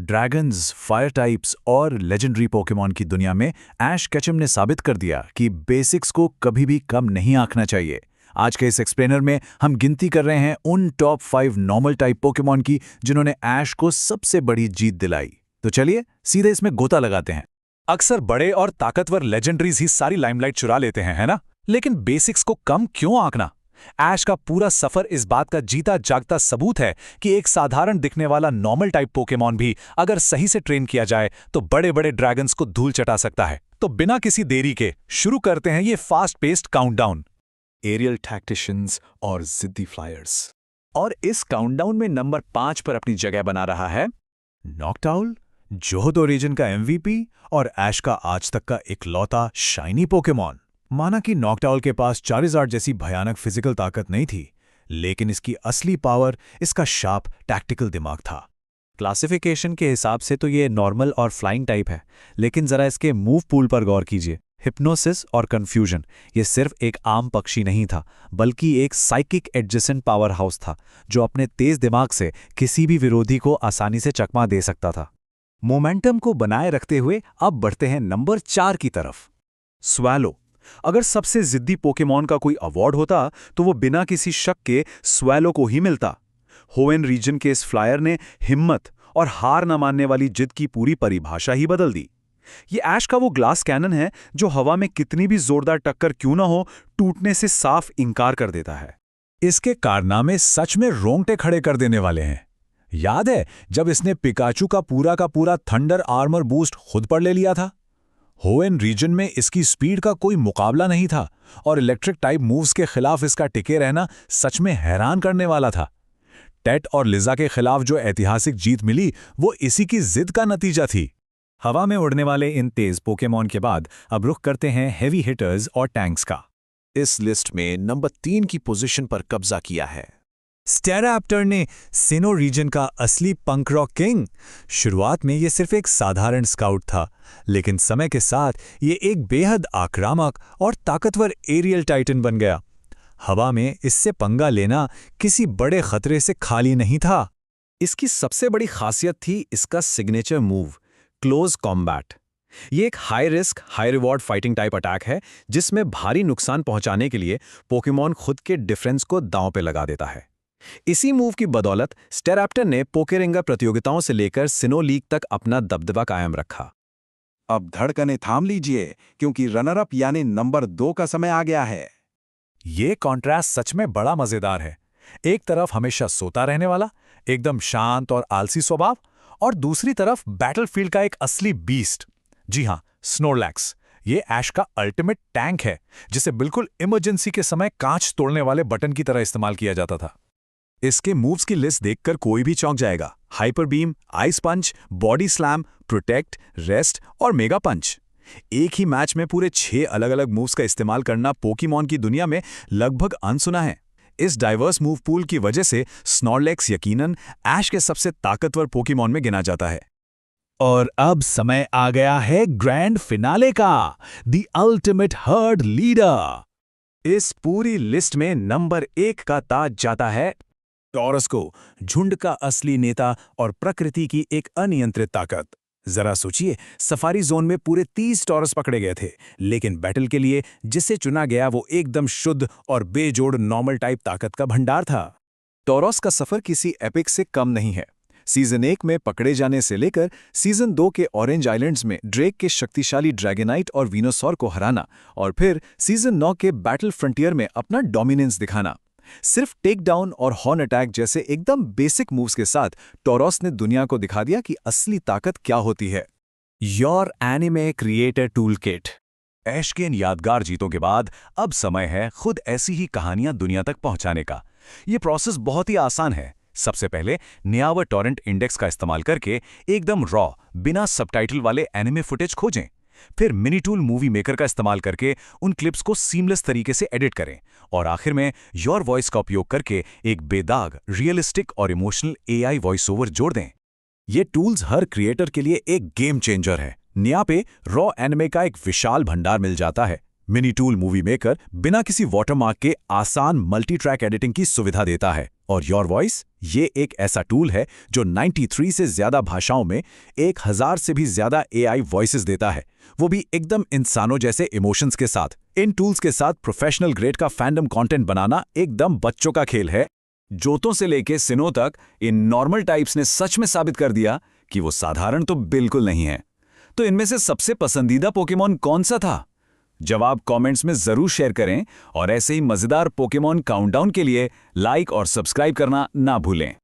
Dragons, fire types और legendary Pokemon की दुनिया में ऐश केचम ने साबित कर दिया कि बेसिक्स को कभी भी कम नहीं आंकना चाहिए। आज के इस एक्सप्लेनर में हम गिनती कर रहे हैं उन टॉप 5 नॉर्मल टाइप पोकेमॉन की जिन्होंने ऐश को सबसे बड़ी जीत दिलाई। तो चलिए सीधे इसमें गोता लगाते हैं। अक्सर बड़े और ताकतवर लेजेंडरीज ही सारी लाइमलाइट चुरा लेते हैं, है ना? लेकिन बेसिक्स को कम क्यों आंकना? ऐश का पूरा सफर इस बात का जीता जागता सबूत है कि एक साधारण दिखने वाला नॉर्मल टाइप पोकेमॉन भी अगर सही से ट्रेन किया जाए तो बड़े बड़े ड्रैगन्स को धूल चटा सकता है। तो बिना किसी देरी के शुरू करते हैं ये फास्ट पेस्ड काउंटडाउन। एरियल टैक्टिशियंस और जिद्दी फ्लायर्स। और इस काउंटडाउन में नंबर 5 पर अपनी जगह बना रहा है नॉकटाउल, जोहोतो रीजन का एमवीपी और ऐश का आज तक का इकलौता शाइनी पोकेमॉन। माना कि नॉकटाउल के पास चारिज़ार्ड जैसी भयानक फिजिकल ताकत नहीं थी, लेकिन इसकी असली पावर इसका शार्प टैक्टिकल दिमाग था। क्लासिफिकेशन के हिसाब से तो ये नॉर्मल और फ्लाइंग टाइप है, लेकिन जरा इसके मूव पूल पर गौर कीजिए। हिप्नोसिस और कंफ्यूजन, ये सिर्फ एक आम पक्षी नहीं था, बल्कि एक साइकिक एडजेसेंट पावर हाउस था जो अपने तेज दिमाग से किसी भी विरोधी को आसानी से चकमा दे सकता था। मोमेंटम को बनाए रखते हुए अब बढ़ते हैं नंबर 4 की तरफ। स्वैलो। अगर सबसे जिद्दी पोकेमॉन का कोई अवार्ड होता तो वो बिना किसी शक के स्वैलो को ही मिलता। होवेन रीजन के इस फ्लायर ने हिम्मत और हार न मानने वाली जिद की पूरी परिभाषा ही बदल दी। ये ऐश का वो ग्लास कैनन है जो हवा में कितनी भी जोरदार टक्कर क्यों ना हो, टूटने से साफ इनकार कर देता है। इसके कारनामे सच में रोंगटे खड़े कर देने वाले हैं। याद है जब इसने पिकाचू का पूरा थंडर आर्मर बूस्ट खुद पर ले लिया था? होवेन रीजन में इसकी स्पीड का कोई मुकाबला नहीं था और इलेक्ट्रिक टाइप मूव्स के खिलाफ इसका टिके रहना सच में हैरान करने वाला था। टेट और लिजा के खिलाफ जो ऐतिहासिक जीत मिली वो इसी की जिद का नतीजा थी। हवा में उड़ने वाले इन तेज पोकेमॉन के बाद अब रुख करते हैं हेवी हिटर्स और टैंक्स का। इस लिस्ट में नंबर 3 की पोजीशन पर कब्जा किया है स्टेराप्टर ने सिनो रीजन का असली पंक रॉक किंग। शुरुआत में ये सिर्फ एक साधारण स्काउट था, लेकिन समय के साथ ये एक बेहद आक्रामक और ताकतवर एरियल टाइटन बन गया। हवा में इससे पंगा लेना किसी बड़े खतरे से खाली नहीं था। इसकी सबसे बड़ी खासियत थी इसका सिग्नेचर मूव, क्लोज कॉम्बैट। ये एक high risk high reward fighting type attack है जिसमें भारी नुकसान पहुंचाने के लिए पोकेमॉन खुद के डिफरेंस को दांव पे लगा देता है। इसी मूव की बदौलत स्टेराप्टर ने पोकेरेंगा प्रतियोगिताओं से लेकर सिनो लीग तक अपना दबदबा कायम रखा। अब धड़कनें थाम लीजिए क्योंकि रनर अप यानी नंबर 2 का समय आ गया है। ये कॉन्ट्रास्ट सच में बड़ा मजेदार है। एक तरफ हमेशा सोता रहने वाला, एकदम शांत और आलसी स्वभाव, और दूसरी तरफ बैटलफील्ड का एक असली बीस्ट। जी हां, स्नोरलैक्स। ये ऐश का अल्टीमेट टैंक है जिसे बिल्कुल इमरजेंसी के समय कांच तोड़ने वाले बटन की तरह इस्तेमाल किया जाता था। इसके मूव्स की लिस्ट देखकर कोई भी चौंक जाएगा। हाइपर बीम, आइस पंच, बॉडी स्लैम, प्रोटेक्ट, रेस्ट और मेगा पंच। एक ही मैच में पूरे 6 अलग अलग मूव्स का इस्तेमाल करना पोकेमॉन की दुनिया में लगभग अनसुना है। इस डाइवर्स मूव पूल की वजह से स्नॉर्लेक्स यकीनन ऐश के सबसे ताकतवर पोकेमॉन में गिना जाता है। और अब समय आ गया है ग्रैंड फिनाले का, द अल्टीमेट हर्ड लीडर। इस पूरी लिस्ट में नंबर 1 का ताज जाता है टॉरस को, झुंड का असली नेता और प्रकृति की एक अनियंत्रित ताकत। जरा सोचिए, सफारी जोन में पूरे 30 टॉरस पकड़े गए थे, लेकिन बैटल के लिए जिसे चुना गया वो एकदम शुद्ध और बेजोड़ नॉर्मल टाइप ताकत का भंडार था। टॉरस का सफर किसी एपिक से कम नहीं है। सीजन 1 में पकड़े जाने से लेकर सीजन 2 के ऑरेंज आइलैंड्स में ड्रेक के शक्तिशाली ड्रैगनाइट और वीनोसॉर को हराना, और फिर सीजन 9 के बैटल फ्रंटियर में अपना डोमिनेंस दिखाना। सिर्फ टेक डाउन और हॉर्न अटैक जैसे एकदम बेसिक मूव्स के साथ टॉरस ने दुनिया को दिखा दिया कि असली ताकत क्या होती है। Your anime creator tool kit. Ash के इन यादगार जीतों के बाद अब समय है खुद ऐसी ही कहानियां दुनिया तक पहुंचाने का। ये प्रोसेस बहुत ही आसान है। सबसे पहले नियावर टॉरेंट इंडेक्स का इस्तेमाल करके एकदम रॉ बिना सबटाइटल वाले एनिमे फुटेज खोजें। फिर मिनी टूल मूवी मेकर का इस्तेमाल करके उन क्लिप्स को सीमलेस तरीके से एडिट करें, और आखिर में योर वॉइस का उपयोग करके एक बेदाग, रियलिस्टिक और इमोशनल एआई वॉइस ओवर जोड़ दें। ये टूल्स हर क्रिएटर के लिए एक गेम चेंजर है। निया पे रॉ एनिमे का एक विशाल भंडार मिल जाता है। मिनी टूल मूवी मेकर बिना किसी वाटरमार्क के आसान मल्टी ट्रैक एडिटिंग की सुविधा देता है, और योर वॉइस, ये एक ऐसा टूल है जो 93 से ज्यादा भाषाओं में 1000 से भी ज्यादा AI वॉइसेस देता है, वो भी एकदम इंसानों जैसे इमोशंस के साथ। इन टूल्स के साथ प्रोफेशनल ग्रेड का फैंडम कंटेंट बनाना एकदम बच्चों का खेल है। जोतों से लेके सिनों तक इन नॉर्मल टाइप्स ने सच में साबित कर दिया कि वो साधारण तो बिल्कुल नहीं है। तो इनमें से सबसे पसंदीदा पोकेमॉन कौन सा था? जवाब कमेंट्स में जरूर शेयर करें और ऐसे ही मजेदार पोकेमॉन काउंटडाउन के लिए लाइक और सब्सक्राइब करना ना भूलें।